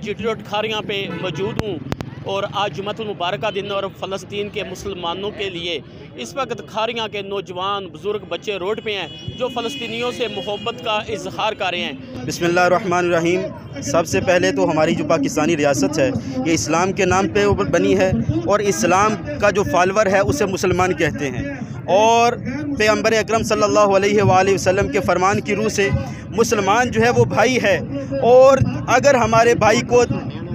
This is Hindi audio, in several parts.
GT रोड खारियाँ पे मौजूद हूँ और आज जुम्मतुल मुबारक का दिन और फ़लस्तीन के मुसलमानों के लिए इस वक्त खारियाँ के नौजवान बुज़ुर्ग बच्चे रोड पे हैं जो फ़लस्तीनियों से मोहब्बत का इजहार कर रहे हैं। बिस्मिल्लाहिर्रहमानिर्रहीम। सबसे पहले तो हमारी जो पाकिस्तानी रियासत है ये इस्लाम के नाम पे ऊपर बनी है और इस्लाम का जो फॉलोवर है उसे मुसलमान कहते हैं और पैगम्बर अकरम सल्लल्लाहु अलैहि वसल्लम के फरमान की रूह से मुसलमान जो है वो भाई है। और अगर हमारे भाई को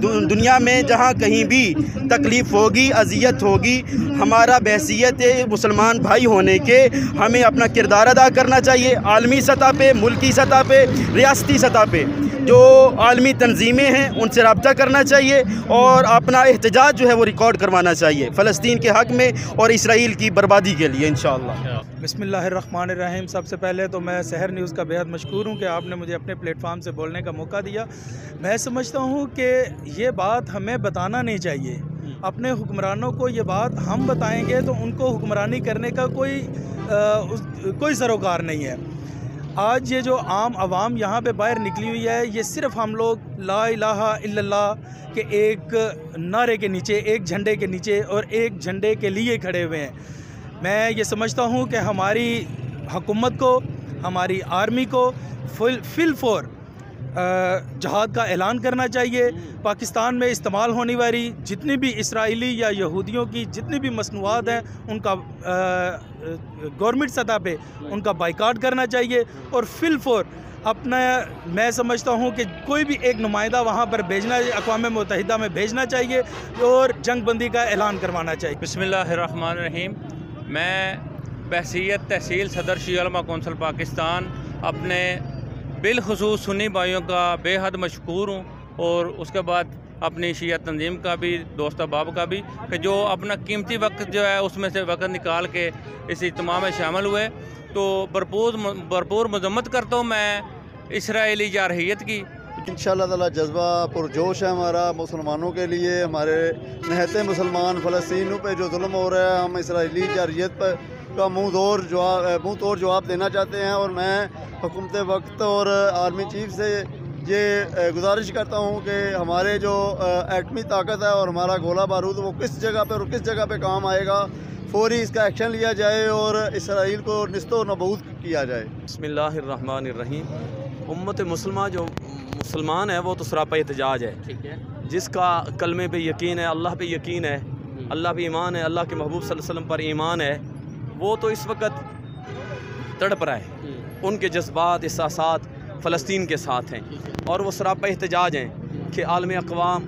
दुनिया में जहाँ कहीं भी तकलीफ़ होगी अज़ियत होगी, हमारा बहसियत मुसलमान भाई होने के हमें अपना किरदार अदा करना चाहिए। आलमी सतह पे, मुल्की सतह पे, रियासती सतह पे जो आलमी तंजीमें हैं उनसे रब्ता करना चाहिए और अपना एहतजाज जो है वो रिकॉर्ड करवाना चाहिए फ़लस्तीन के हक़ में और इसराइल की बर्बादी के लिए इंशाअल्लाह। बिस्मिल्लाहिर्रहमानिर्रहीम। सबसे पहले तो मैं सहर न्यूज़ का बेहद मशकूर हूँ कि आपने मुझे अपने प्लेटफार्म से बोलने का मौका दिया। मैं समझता हूँ कि ये बात हमें बताना नहीं चाहिए, अपने हुक्मरानों को ये बात हम बताएंगे तो उनको हुक्मरानी करने का कोई सरोकार नहीं है। आज ये जो आम आवाम यहाँ पे बाहर निकली हुई है ये सिर्फ़ हम लोग ला इलाहा इल्लल्लाह के एक नारे के नीचे, एक झंडे के नीचे और एक झंडे के लिए खड़े हुए हैं। मैं ये समझता हूँ कि हमारी हुकूमत को, हमारी आर्मी को फिलफोर जहाद का ऐलान करना चाहिए। पाकिस्तान में इस्तेमाल होने वाली जितनी भी इसराइली या यहूदियों की जितनी भी मसनूआत हैं उनका गवर्नमेंट सतह पे उनका बाइकाट करना चाहिए और फिलफोर अपना, मैं समझता हूँ कि कोई भी एक नुमाइंदा वहाँ पर भेजना, अक़वाम मुत्तहिदा में भेजना चाहिए और जंग बंदी का ऐलान करवाना चाहिए। बिस्मिल्लाहिर्रहमानिर्रहीम। मैं बहसीयत तहसील सदर शिया उलमा कौंसिल पाकिस्तान अपने बिलखुसूस सुन्नी भाइयों का बेहद मशकूर हूँ और उसके बाद अपनी शिया तंजीम का भी, दोस्त अहबाब का भी, कि जो अपना कीमती वक्त जो है उसमें से वक्त निकाल के इस इज्तिमा में शामिल हुए। तो भरपूर मजम्मत करता हूँ मैं इसराइली जारहियत की। इंशाअल्लाह ताला जज्बा पुरजोश है हमारा मुसलमानों के लिए। हमारे निहत्ते मुसलमान फ़लस्तीनियों पे जो जुल्म हो रहा है, हम इसराइली जारहियत पर का मुँह तोड़ जवाब देना चाहते हैं। और मैं हुकूमत वक्त और आर्मी चीफ से ये गुजारिश करता हूँ कि हमारे जो एटमी ताकत है और हमारा गोला बारूद वो किस जगह पे और किस जगह पे काम आएगा, फौरी इसका एक्शन लिया जाए और इसराइल को निस्तो नबूद किया जाए। बिस्मिल्लाहिर्रहमानिर्रहीम। उम्मत मुसलमान जो मुसलमान है वो तो सरापा एहतजाज है, ठीक है, जिसका कलमे पे यकीन है, अल्लाह पे यकीन है, अल्लाह पे ईमान है, अल्लाह के महबूब सल्लल्लाहु अलैहि वसल्लम पर ईमान है, वो तो इस वक्त तड़प रहा है। उनके जज्बात एहसासात फ़लस्तीन के साथ हैं और वो सरापा एहतजाज हैं कि आलम अक़वाम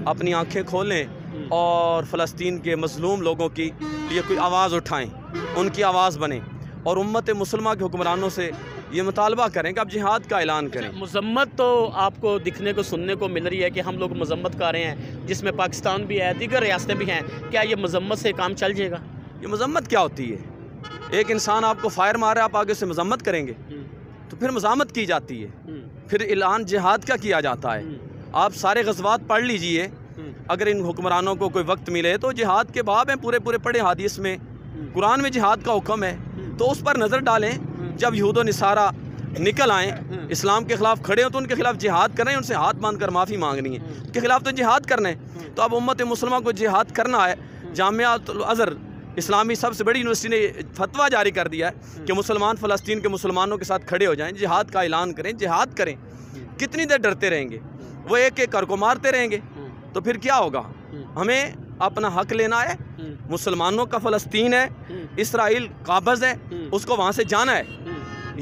अपनी आँखें खोलें और फ़लस्तीन के मज़लूम लोगों की लिए कोई आवाज़ उठाएं, उनकी आवाज़ बने और उम्मत मुसलमान के हुक्मरानों से ये मुतालबा करें कि आप जिहाद का ऐलान करें। मज़म्मत तो आपको दिखने को सुनने को मिल रही है कि हम लोग मज़म्मत कर रहे हैं, जिसमें पाकिस्तान भी है, दीगर रियासतें भी हैं। क्या ये मज़म्मत से काम चल जाएगा? ये मज़म्मत क्या होती है? एक इंसान आपको फायर मारे, आप आगे से मज़म्मत करेंगे तो फिर मज़ामत की जाती है, फिर ऐलान जिहाद का किया जाता है। आप सारे गज़वात पढ़ लीजिए, अगर इन हुक्मरानों को कोई वक्त मिले तो जिहाद के बाब हैं पूरे पढ़े हदीस में, कुरान में जिहाद का हुक्म है, तो उस पर नज़र डालें। जब यहूद निसारा निकल आएँ, इस्लाम के ख़िलाफ़ खड़े हो तो उनके खिलाफ़ जिहाद करें, उनसे हाथ बांध कर माफ़ी मांगनी है, उनके खिलाफ़ तो जिहाद करना है। तो अब उम्मत मुसलमान को जिहाद करना है। जामियातुल अज़हर इस्लामी सबसे बड़ी यूनिवर्सिटी ने फतवा जारी कर दिया है कि मुसलमान फ़लस्तीन के मुसलमानों के साथ खड़े हो जाएं, जिहाद का ऐलान करें, जिहाद करें। कितनी देर डरते रहेंगे? वो एक एक कर को मारते रहेंगे तो फिर क्या होगा? हमें अपना हक लेना है। मुसलमानों का फ़लस्तीन है, इसराइल काबज़ है, उसको वहाँ से जाना है।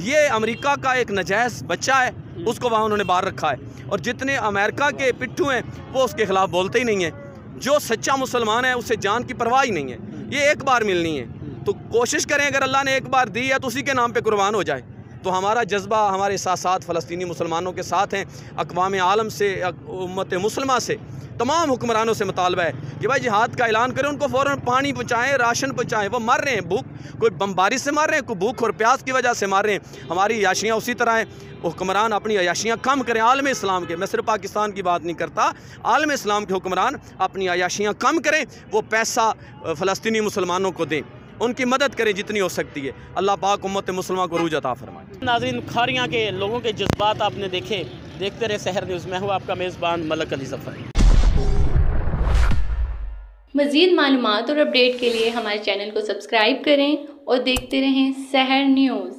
ये अमेरिका का एक नजायज़ बच्चा है, उसको वहाँ उन्होंने बाहर रखा है और जितने अमेरिका के पिट्ठू हैं वो उसके ख़िलाफ़ बोलते ही नहीं हैं। जो सच्चा मुसलमान है उसे जान की परवाह ही नहीं है। ये एक बार मिलनी है, तो कोशिश करें अगर अल्लाह ने एक बार दी है तो उसी के नाम पे कुर्बान हो जाए। तो हमारा जज्बा, हमारे साथ फ़लस्तीनी मुसलमानों के साथ हैं। अक़वाम आलम से, उम्मत मुसलमा से तमाम हुक्मरानों से मुतालबा है कि भाई जिहाद का ऐलान करें, उनको फ़ौरन पानी पहुँचाएँ, राशन पहुँचाएँ। वो मर रहे हैं, भूख, कोई बमबारी से मार रहे हैं, कोई भूख और प्यास की वजह से मार रहे हैं। हमारी अयाशियाँ उसी तरह हैं। हुक्मरान अपनी अयाशियाँ कम करें। आलम इस्लाम के, मैं सिर्फ पाकिस्तान की बात नहीं करता, आलम इस्लाम के हुक्मरान अपनी अयाशियाँ कम करें, वो पैसा फ़लस्तीनी मुसलमानों को दें, उनकी मदद करें जितनी हो सकती है। अल्लाह पाक उम्मत मुसलमान को रूज अता फरमाए। नाज़रीन, खारियाँ के लोगों के जज्बात आपने देखे। देखते रहे सहर न्यूज़। मैं हूँ आपका मेज़बान मलक अली ज़फ़र। मज़ीद मालूमात और अपडेट के लिए हमारे चैनल को सब्सक्राइब करें और देखते रहें सहर न्यूज़।